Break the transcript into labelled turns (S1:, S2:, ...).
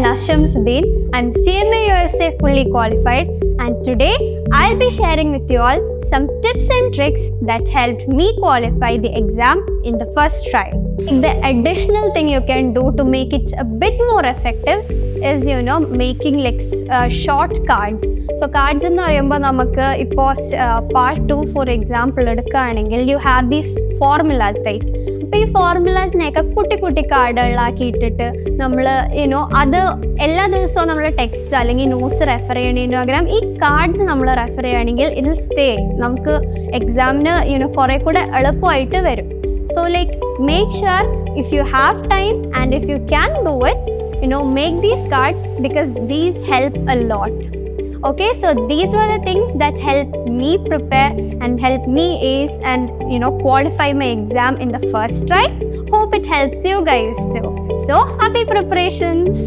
S1: Mehnaz Shamsudheen. I'm CMA USA fully qualified, and today I'll be sharing with you all some tips and tricks that helped me qualify the exam in the first try. The additional thing you can do to make it a bit more effective is making like short cards. So cards എന്ന് പറയുമ്പോൾ നമുക്ക് ഇപ്പോൾ part 2 for example എടുക്കുകയാണെങ്കിൽ you have these formulas, right? അപ്പോൾ ഈ ഫോർമുലാസിനെയൊക്കെ കുട്ടി കുട്ടി കാർഡുകളാക്കി ഇട്ടിട്ട് നമ്മൾ അത് എല്ലാ ദിവസവും നമ്മൾ ടെക്സ്റ്റ് അല്ലെങ്കിൽ നോട്ട്സ് റെഫർ ചെയ്യണതിന് പകരം ഈ കാർഡ്സ് നമ്മൾ റെഫർ ചെയ്യുകയാണെങ്കിൽ ഇതിൽ സ്റ്റേ നമുക്ക് എക്സാമിന് കുറേ കൂടെ എളുപ്പമായിട്ട് വരും. So like make sure if you have time and if you can do it, make these cards because these help a lot. Okay, so these were the things that helped me prepare and help me ace and qualify my exam in the first try. Hope it helps you guys too. So happy preparations.